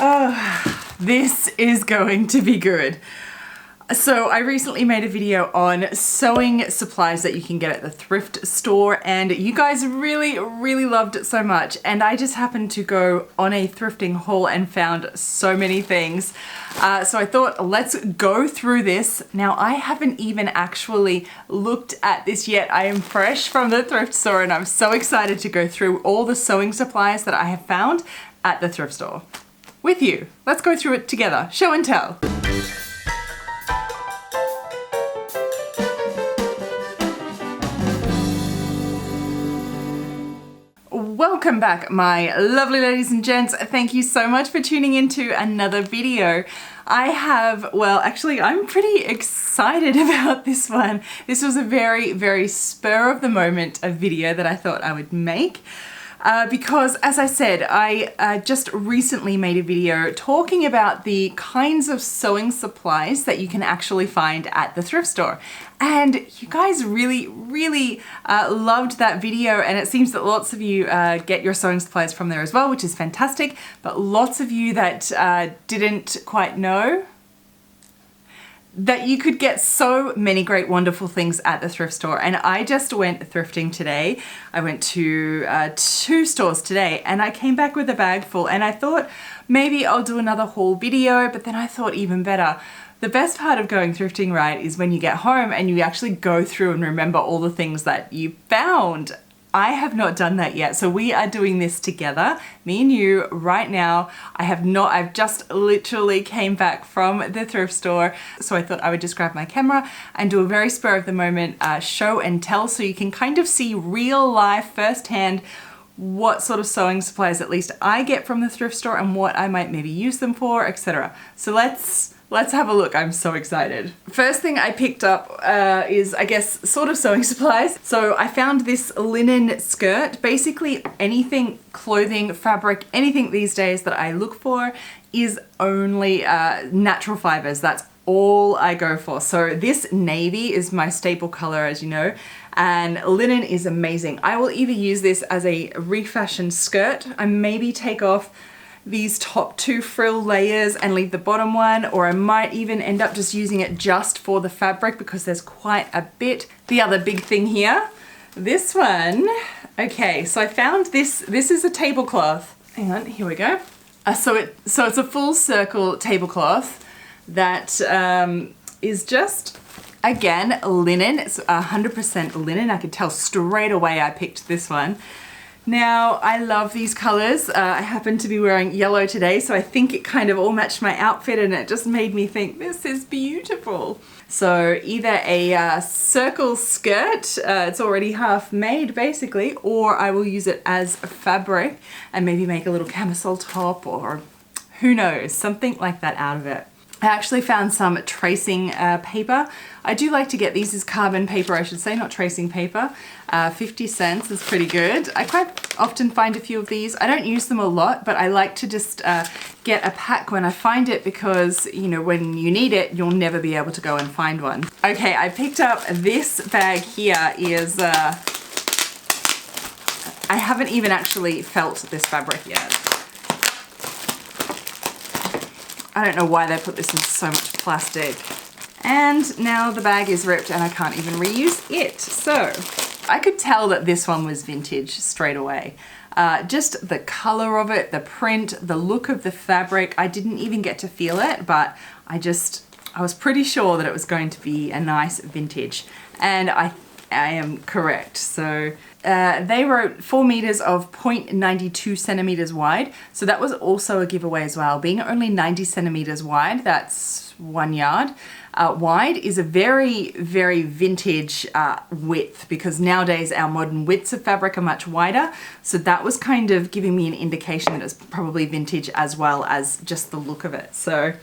Oh, this is going to be good. So I recently made a video on sewing supplies that you can get at the thrift store, and you guys really loved it so much, and I just happened to go on a thrifting haul and found so many things. So I thought, let's go through this. Now, I haven't even actually looked at this yet. I am fresh from the thrift store and I'm so excited to go through all the sewing supplies that I have found at the thrift store with you. Let's go through it together. Show and tell. Welcome back, my lovely ladies and gents. Thank you so much for tuning into another video. I have, well, actually, I'm pretty excited about this one. This was a very spur of the moment video that I thought I would make. Because, as I said, I just recently made a video talking about the kinds of sewing supplies that you can actually find at the thrift store. And you guys really loved that video, and it seems that lots of you get your sewing supplies from there as well, which is fantastic. But lots of you that didn't quite know that you could get so many great, wonderful things at the thrift store. And I just went thrifting today. I went to 2 stores today and I came back with a bag full, and I thought maybe I'll do another haul video, but then I thought even better, the best part of going thrifting, right, is when you get home and you actually go through and remember all the things that you found. I have not done that yet, so we are doing this together, me and you, right now. I've just literally came back from the thrift store, so I thought I would just grab my camera and do a very spur of the moment show and tell, so you can kind of see real life, firsthand, what sort of sewing supplies at least I get from the thrift store and what I might maybe use them for, etc. So let's have a look. I'm so excited. First thing I picked up is, I guess, sort of sewing supplies. So I found this linen skirt. Basically anything, clothing, fabric, anything these days that I look for is only natural fibers. That's all I go for. So this navy is my staple color, as you know, and linen is amazing. I will either use this as a refashioned skirt. I maybe take off these top 2 frill layers and leave the bottom one, or I might even end up just using it just for the fabric because there's quite a bit. The other big thing here, this one. Okay, so I found this. This is a tablecloth. Hang on, here we go. So it's a full circle tablecloth that is just, again, linen. It's 100% linen. I could tell straight away I picked this one. Now, I love these colors. I happen to be wearing yellow today, so I think it kind of all matched my outfit, and it just made me think, this is beautiful. So either a circle skirt, it's already half made basically, or I will use it as fabric and maybe make a little camisole top, or who knows, something like that out of it. I actually found some tracing paper. I do like to get these as carbon paper, I should say, not tracing paper. 50 cents is pretty good. I quite often find a few of these. I don't use them a lot, but I like to just get a pack when I find it, because, you know, when you need it, you'll never be able to go and find one. Okay, I picked up this bag here. Is I haven't even actually felt this fabric yet. I don't know why they put this in so much plastic. And now the bag is ripped and I can't even reuse it. So I could tell that this one was vintage straight away. Just the color of it, the print, the look of the fabric. I didn't even get to feel it, but I was pretty sure that it was going to be a nice vintage. And I am correct. So they wrote 4 meters of 0.92 centimeters wide. So that was also a giveaway as well. Being only 90 centimeters wide, that's 1 yard wide, is a very vintage width, because nowadays our modern widths of fabric are much wider. So that was kind of giving me an indication that it's probably vintage as well as just the look of it. So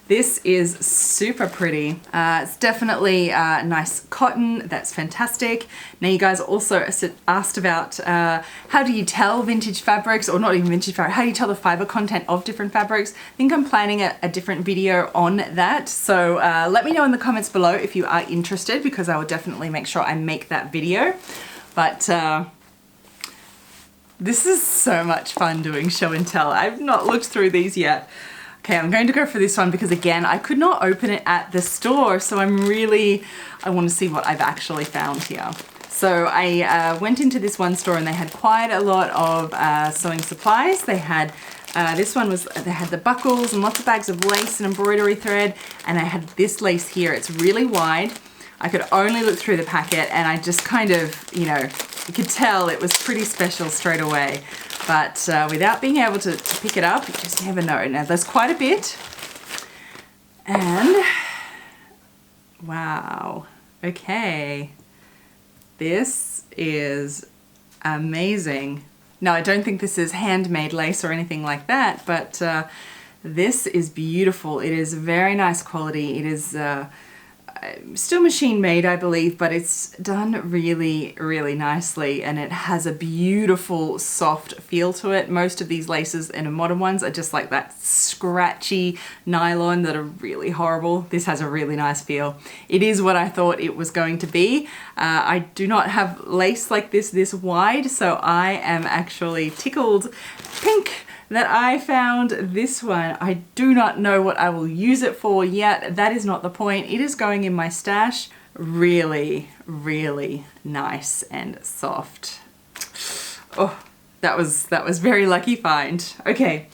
this is super pretty. It's definitely nice cotton. That's fantastic. Now, you guys also asked about how do you tell vintage fabrics, or not even vintage fabric, how do you tell the fiber content of different fabrics? I think I'm planning a different video on that. So let me know in the comments below if you are interested, because I will definitely make sure I make that video. But This is so much fun doing show and tell. I've not looked through these yet. Okay, I'm going to go for this one because again, I could not open it at the store, so I want to see what I've actually found here. So I went into this one store and they had quite a lot of sewing supplies. They had, they had the buckles and lots of bags of lace and embroidery thread, and I had this lace here. It's really wide. I could only look through the packet and I just kind of, you know, you could tell it was pretty special straight away. But without being able to pick it up, you just never know. Now there's quite a bit. And wow, okay. This is amazing. Now I don't think this is handmade lace or anything like that, but this is beautiful. It is very nice quality. It is still machine made, I believe, but it's done really, really nicely, and it has a beautiful soft feel to it. Most of these laces and modern ones are just like that scratchy nylon that are really horrible. This has a really nice feel. It is what I thought it was going to be. I do not have lace like this wide, so I am actually tickled pink that I found this one. I do not know what I will use it for yet. That is not the point. It is going in my stash. Really, really nice and soft. Oh, that was very lucky find. Okay,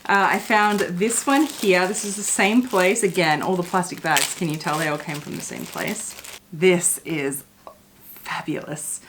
I found this one here. This is the same place. Again, all the plastic bags. Can you tell they all came from the same place? This is fabulous.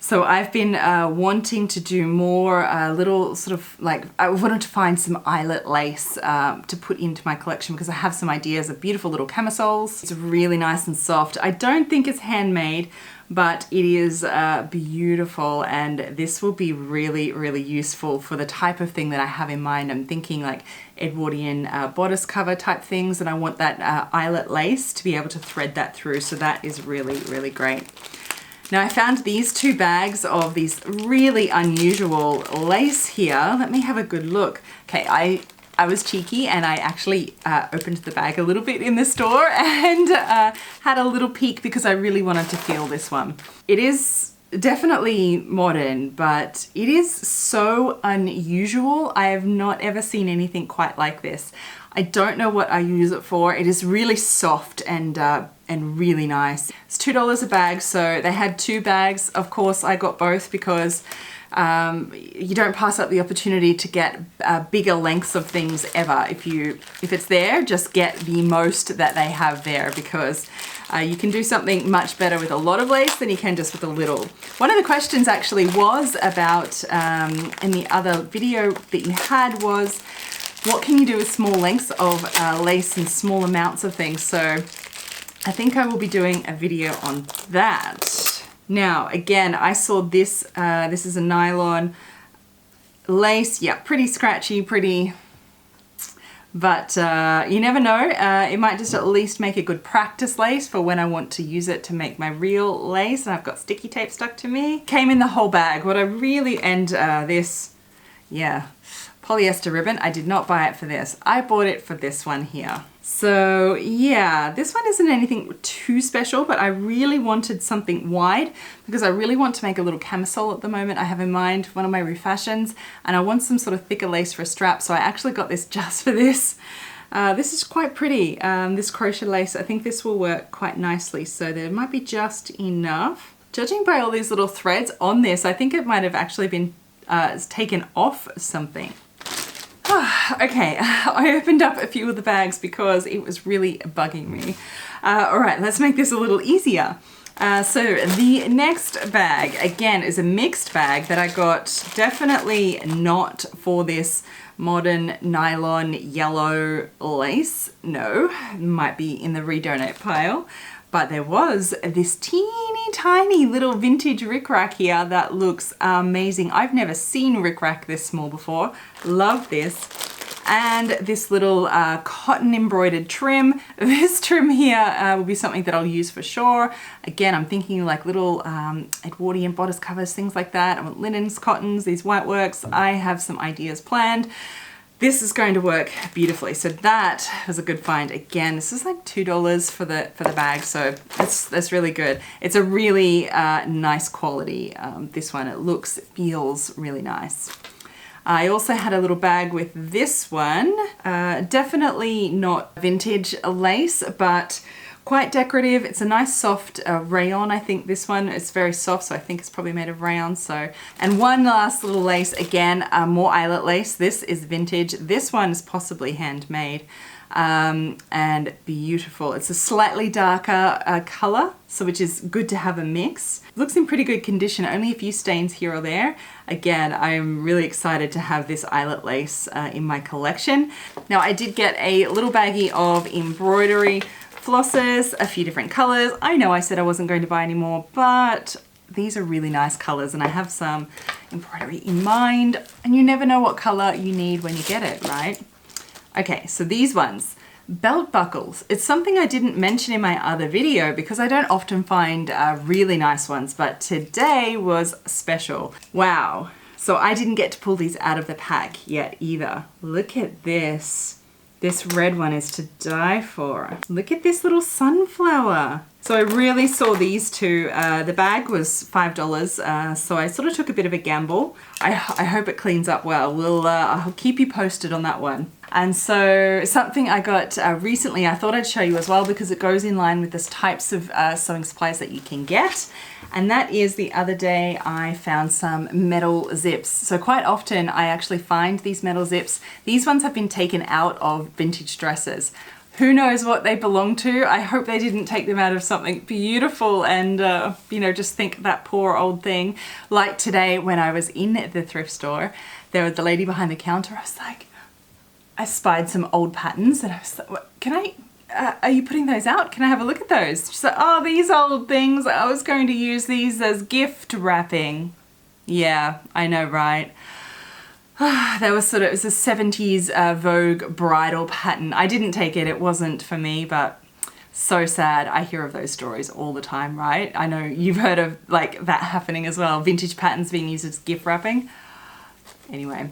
So I've been wanting to do more little sort of like, I wanted to find some eyelet lace to put into my collection because I have some ideas of beautiful little camisoles. It's really nice and soft. I don't think it's handmade, but it is beautiful, and this will be really, really useful for the type of thing that I have in mind. I'm thinking like Edwardian bodice cover type things, and I want that eyelet lace to be able to thread that through. So that is really, really great. Now I found these two bags of these really unusual lace here. Let me have a good look. Okay, I was cheeky and I actually opened the bag a little bit in the store and had a little peek because I really wanted to feel this one. It is definitely modern, but it is so unusual. I have not ever seen anything quite like this. I don't know what I use it for. It is really soft and really nice. It's $2 a bag, so they had 2 bags. Of course, I got both because you don't pass up the opportunity to get bigger lengths of things ever. If it's there, just get the most that they have there, because you can do something much better with a lot of lace than you can just with a little. One of the questions actually was about, in the other video that you had, was what can you do with small lengths of lace and small amounts of things? So I think I will be doing a video on that. Now, again, I saw this, this is a nylon lace. Yeah, pretty scratchy, but you never know. It might just at least make a good practice lace for when I want to use it to make my real lace. And I've got sticky tape stuck to me. Came in the whole bag. What I really, and this, yeah, polyester ribbon. I did not buy it for this. I bought it for this one here. So yeah, this one isn't anything too special, but I really wanted something wide because I really want to make a little camisole at the moment. I have in mind one of my refashions, and I want some sort of thicker lace for a strap. So I actually got this just for this. This is quite pretty, this crochet lace. I think this will work quite nicely. So there might be just enough. Judging by all these little threads on this, I think it might have actually been taken off something. Okay, I opened up a few of the bags because it was really bugging me. All right, let's make this a little easier. So the next bag, again, is a mixed bag that I got definitely not for this modern nylon yellow lace. No, might be in the redonate pile. But there was this teeny tiny little vintage rickrack here that looks amazing. I've never seen rickrack this small before. Love this. And this little cotton embroidered trim. This trim here will be something that I'll use for sure. Again, I'm thinking like little Edwardian bodice covers, things like that. I want linens, cottons, these white works. I have some ideas planned. this is going to work beautifully. So that was a good find. Again, this is like $2 for the bag, so that's really good. It's a really nice quality, this one. It feels really nice. I also had a little bag with this one. Definitely not vintage lace, but quite decorative. It's a nice soft rayon, I think this one. It's very soft, so I think it's probably made of rayon. So, and one last little lace, again, more eyelet lace. This is vintage. This one is possibly handmade. And beautiful. It's a slightly darker color, so which is good to have a mix. Looks in pretty good condition, only a few stains here or there. Again, I'm really excited to have this eyelet lace in my collection. Now, I did get a little baggie of embroidery flosses, a few different colors. I know I said I wasn't going to buy any more, but these are really nice colors, and I have some embroidery in mind, and you never know what color you need when you get it, right? Okay, so these ones, belt buckles. It's something I didn't mention in my other video because I don't often find really nice ones, but today was special. Wow. So I didn't get to pull these out of the pack yet either. Look at this. This red one is to die for. Look at this little sunflower. So I really saw these two. The bag was $5, so I sort of took a bit of a gamble. I hope it cleans up well. I'll keep you posted on that one. And so something I got recently, I thought I'd show you as well because it goes in line with the types of sewing supplies that you can get. And that is the other day I found some metal zips. So quite often I actually find these metal zips. These ones have been taken out of vintage dresses. Who knows what they belong to? I hope they didn't take them out of something beautiful and, you know, just think that poor old thing. Like today when I was in the thrift store, there was the lady behind the counter. I was like, I spied some old patterns and I was like, what, are you putting those out? Can I have a look at those? She's like, oh, these old things. I was going to use these as gift wrapping. Yeah, I know, right? It was a 70s Vogue bridal pattern. I didn't take it, it wasn't for me, but so sad. I hear of those stories all the time, right? I know you've heard of like that happening as well, vintage patterns being used as gift wrapping. Anyway,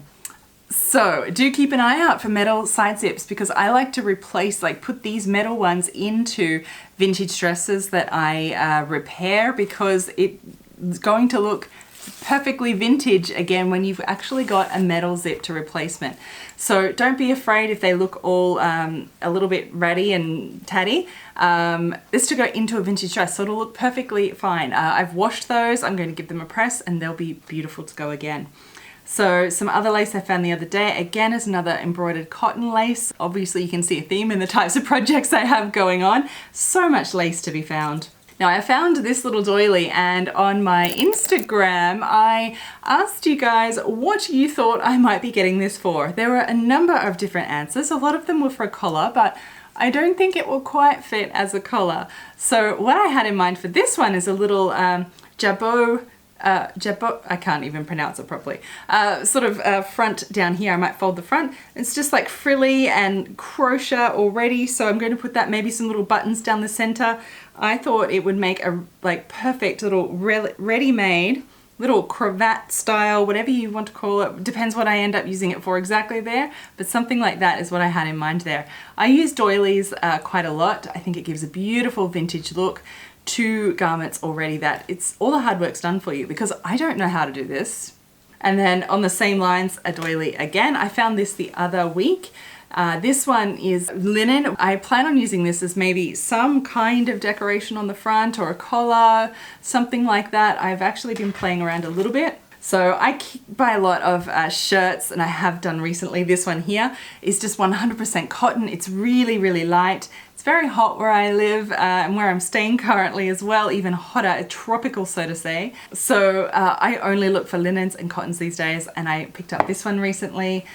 so do keep an eye out for metal side zips because I like to replace, like put these metal ones into vintage dresses that I repair because it's going to look perfectly vintage again when you've actually got a metal zip to replacement. So don't be afraid if they look all a little bit ratty and tatty. This to go into a vintage dress, so it'll look perfectly fine. I've washed those, I'm going to give them a press and they'll be beautiful to go again. So some other lace I found the other day, again is another embroidered cotton lace. Obviously you can see a theme in the types of projects I have going on. So much lace to be found. Now I found this little doily and on my Instagram I asked you guys what you thought I might be getting this for. There were a number of different answers. A lot of them were for a collar, but I don't think it will quite fit as a collar. So what I had in mind for this one is a little jabot, I can't even pronounce it properly, front down here. I might fold the front. It's just like frilly and crochet already, so I'm going to put that, maybe some little buttons down the center. I thought it would make a like perfect little ready-made little cravat style, whatever you want to call it. Depends what I end up using it for exactly there, but something like that is what I had in mind there. I use doilies quite a lot. I think it gives a beautiful vintage look to garments already that it's all the hard work's done for you because I don't know how to do this. And then on the same lines, a doily again. I found this the other week. This one is linen. I plan on using this as maybe some kind of decoration on the front or a collar, something like that. I've actually been playing around a little bit. So I buy a lot of shirts and I have done recently. This one here is just 100% cotton. It's really, really light. It's very hot where I live and where I'm staying currently as well, even hotter, tropical so to say. So I only look for linens and cottons these days and I picked up this one recently.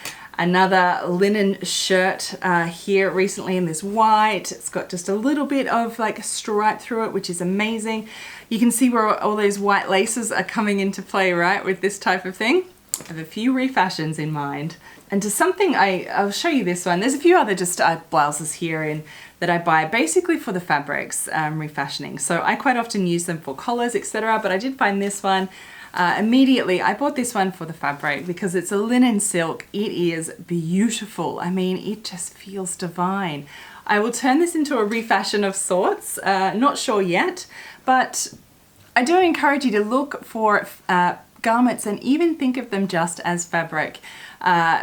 Another linen shirt here recently in this white. It's got just a little bit of like a stripe through it, which is amazing. You can see where all those white laces are coming into play, right, with this type of thing. I have a few refashions in mind. And to something, I'll show you this one. There's a few other just blouses here that I buy basically for the fabrics refashioning. So I quite often use them for collars, etc. But I did find this one. Immediately, I bought this one for the fabric because it's a linen silk. It is beautiful. I mean, it just feels divine. I will turn this into a refashion of sorts. Not sure yet, but I do encourage you to look for garments and even think of them just as fabric,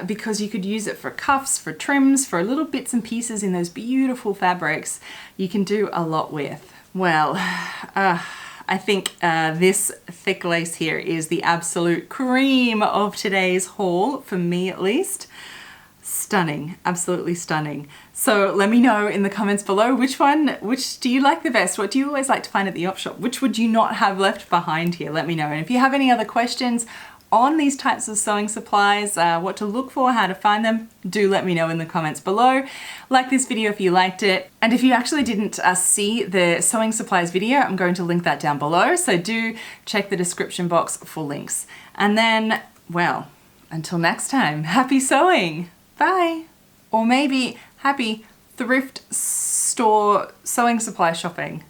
because you could use it for cuffs, for trims, for little bits and pieces in those beautiful fabrics. You can do a lot with. Well, I think this thick lace here is the absolute cream of today's haul, for me at least. Stunning, absolutely stunning. So let me know in the comments below which do you like the best? What do you always like to find at the op shop? Which would you not have left behind here? Let me know. And if you have any other questions on these types of sewing supplies, what to look for, how to find them, do let me know in the comments below. Like this video if you liked it. And if you actually didn't see the sewing supplies video, I'm going to link that down below. So do check the description box for links. And then, well, until next time, happy sewing. Bye. Or maybe happy thrift store sewing supply shopping.